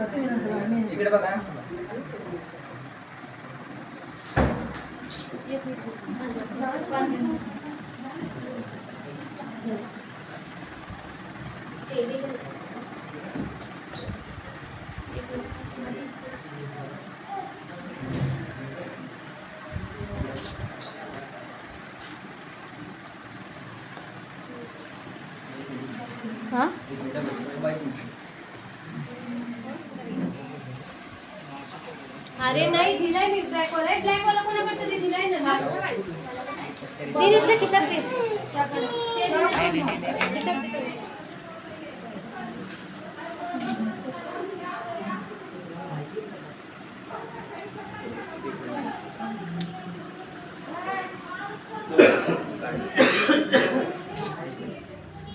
इकडे बघा. हाँ अरे नाही दिलाय मी ब्लॅक वाला आहे. ब्लॅक वाला कोणाकडे तरी दिलाय ना. दीदीच्या खिशात दे.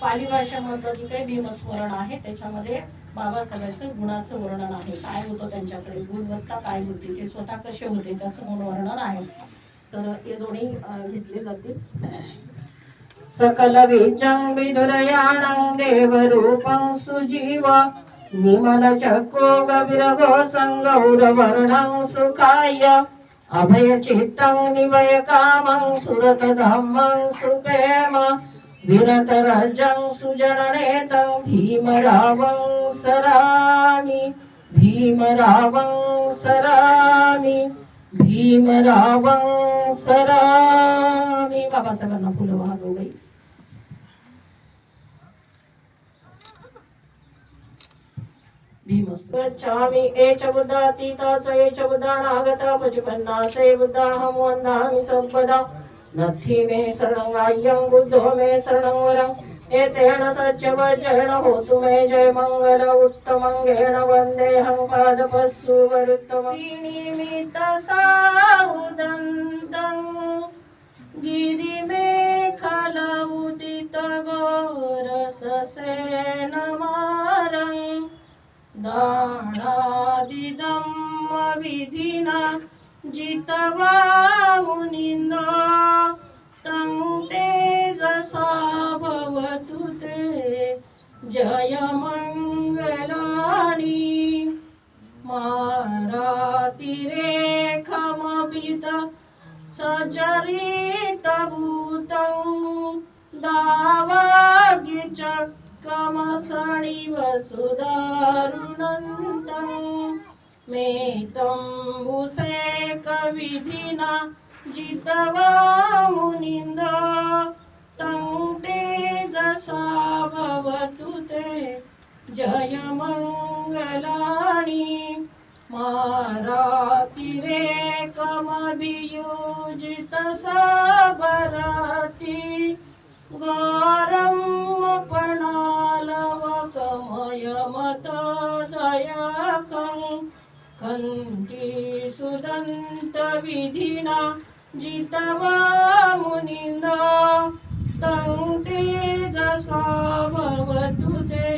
पाली भाषेमधलं जे काही भीमस्मरण आहे त्याच्यामध्ये बाबासाहेबांचं गुणाचं वर्णन आहे. काय होतं त्यांच्याकडे, गुणवत्ता काय होती, ते स्वतः कसे होते त्याचं गुणवर्णन आहे. तर हे दोन्ही घेतले जातील. सकल बीजं विदुरयाणं देवरूपं सुजीव निमल चक्को गविरगो संगौरवर्णं सुखाय अभय चित्तं निवय कामं सुरत धम्मं सुप्रेम विरत राजं सुजननेतं भीमरावं सरामि भीमरावं सरामि भीमरावं सरामि. बाबासाहेबांना फुलं वाहतो गई. भीमस्वामी एच बुद्धातीताच एच बुद्धानागता पचपन्नाच बुद्धाहं वन्दामि सर्वदा. नथि मे शरणं बुद्धो मे शरणं वरं एतेन सच्चवज्रेण होतु मे जय मंगल उत्तमंगेन वन्देऽहं पादपस्सु वरुत्तमं. निमित्त साउदन्तं गिरिमेखल उदित घोरससेनमारं दाणादिदं विधिना जितवा मुनिन्दो तं तेजसा भवतु ते जय मंगलानि. मारातिरेखमपित सचरितभूतं दावाग्यचक्रमसणिव सुदारुणन्तं मेतम्बुसेकविधिना जितवा मुनिन्दो तं तेजसा भवतु ते जय मंगलानि. मारातिरेकमभियोजित सबरति गौरं पणालवकमयमतोदयकं कंठी सुदंत विधिना जितवा मुनिन्दो तं तेजसा भवतु ते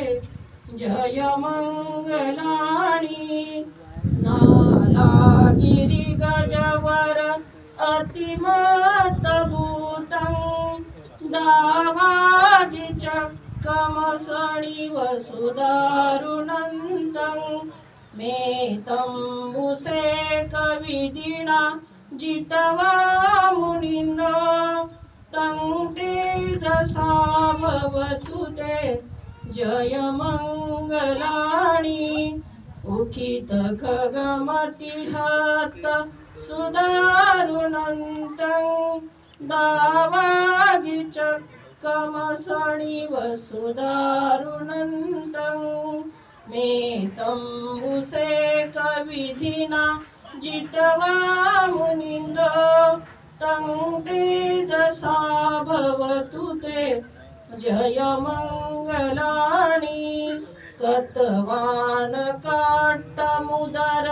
जय मंगलानि. नालागिरि गजवर अतिमतभूतं दावागिचक्रमसणिव सुदारुणन्तं मेतम्बुसेकविधिना जितवा मुनिन्दो तं तेजसा भवतु ते जय मंगलानि. उखित खगमतिहत सुदारुणन्तं दावागिचक्रमसणिव सुदारुणन्तं मेतम्बुसेकविधिना जितवा मुनिन्दो तं तेजसा भवतु ते जय मंगलानि. कतवान काट्टमुदर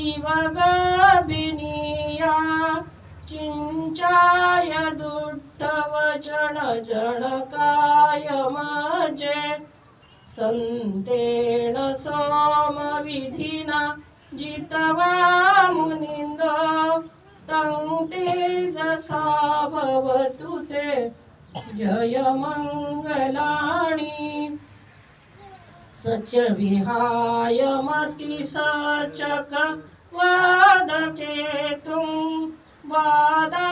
इव गभिनीया चिंचाय दुट्टवचन जनकाय मजे संतेन सोमविधिना जितवा मुनिन्दो तं तेजसा भवतु ते जय मंगलानि. सच विहाय मति सचक वादके तुम वादा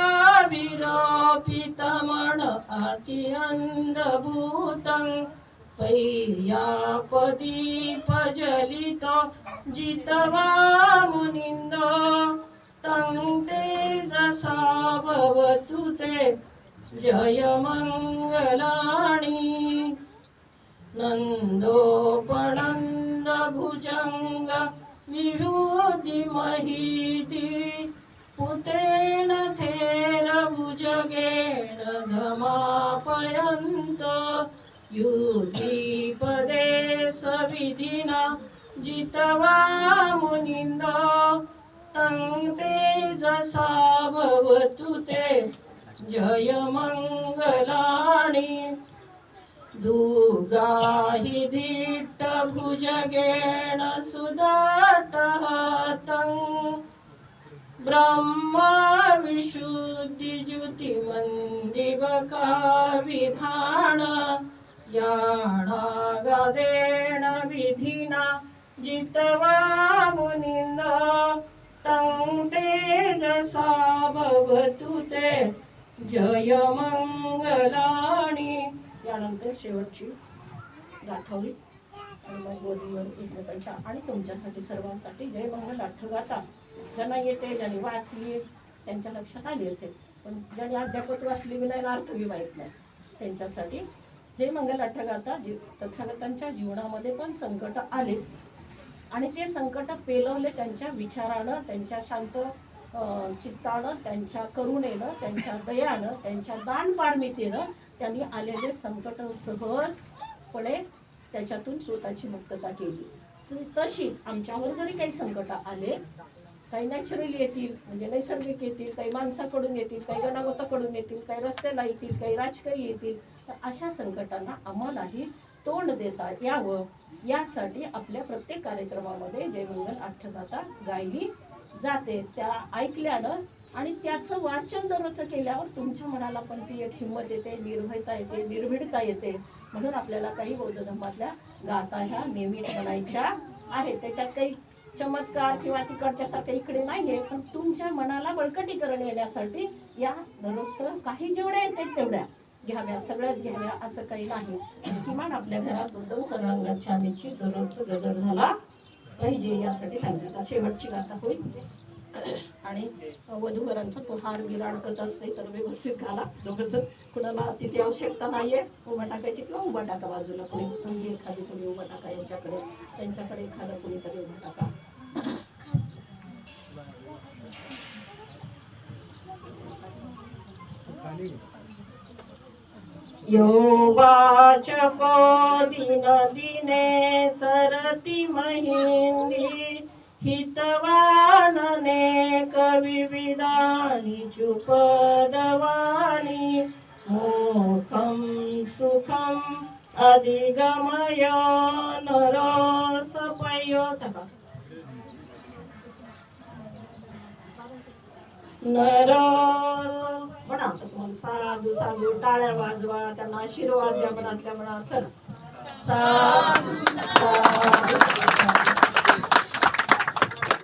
विरोपित मन अति अंधभूतं पय्यापदी पजलित जितवा मुनिंद तं तेजसा भवतु ते जय मंगलानि नंदोपनंद भुजंग विभूति महीति पुतेन थेर भुजगेन धमापयन्त युति पदे सविधिना जितवा मुनिंद तं तेजसा भवतु ते जय मंगलानि दुर्गाहि दिट्ट भुजगेण सुदाटहतं ब्रह्मा विशुद्धि ज्योतिमन्दिवका विधान याणागदेन विधिना जितवा मुनिंद तं तेजसा भवतु ते जय मंगलानि. यानंतर शेवटची गाथावली आणि मग गोदीवर एकमेकांच्या आणि तुमच्यासाठी सर्वांसाठी जय मंगल अठ्ठगाथा. ज्यांना येते ज्यांनी वाचली त्यांच्या लक्षात आली असेल, पण ज्यांनी अद्यापच वाचली बी नाही अर्थ बी माहीत नाही त्यांच्यासाठी जय मंगल अठ्ठगाथा. तथागतांच्या जीवनामध्ये पण संकट आले आणि ते संकट पेलवले त्यांच्या विचारानं, त्यांच्या शांत चित्तानं, त्यांच्या करुणेनं, त्यांच्या दयानं, त्यांच्या दानपारमितेनं त्यांनी आलेले संकट सहजपणे त्याच्यातून स्वतःची मुक्तता केली. तशीच आमच्यावर जरी काही संकट आले, काही नॅचरली येतील म्हणजे नैसर्गिक येतील, काही माणसाकडून येतील, काही गणागोताकडून येतील, काही रस्त्याला येतील, काही राजकीय येतील, तर अशा संकटांना आम्हालाही तोंड देता यावं यासाठी आपल्या प्रत्येक कार्यक्रमामध्ये जय मंगल अठ्ठगाथा गायली जाते. त्या ऐकल्यानं आणि त्याचं वाचन दररोज केल्यावर तुमच्या मनाला पण ती एक हिंमत येते, निर्भयता येते, निर्भीडता येते. म्हणून आपल्याला काही बौद्ध धर्मातल्या गाथा ह्या नियमित म्हणायच्या आहेत. त्याच्यात काही चमत्कार किंवा तिकडच्यासारखं इकडे नाहीये, पण तुमच्या मनाला बळकटीकरण येण्यासाठी या दररोजचं काही जेवढ्या येते तेवढ्या घ्याव्या, सगळ्याच घ्याव्या असं काही नाही. किमान आपल्या घरात 2-2 सर्वांगाची आम्हीची दररोजचं गजर झाला पाहिजे यासाठी सांगितलं. शेवटची गाथा होईल आणि वधूवरांचा तो हार विराडकत असते तर व्यवस्थित घाला दोघंच. कुणाला तिथे आवश्यकता नाहीये उभा टाकायची किंवा उभा टाका बाजूला, कोणी म्हणजे एखादी कोणी उभा टाका यांच्याकडे, त्यांच्याकडे एखादं कोणीतरी उभा टाका. योवाचको दिन दिने सरति महिंदी हितवानने कविविदानि चुपदवानि मोखं सुखं अधिगमय नरोसपयोतः नरोस म्हणा. तुम्हाला साधू साधू टाळ्या वाजवा, त्यांना आशीर्वाद द्या मनातल्या मनात. चला साधू साधू.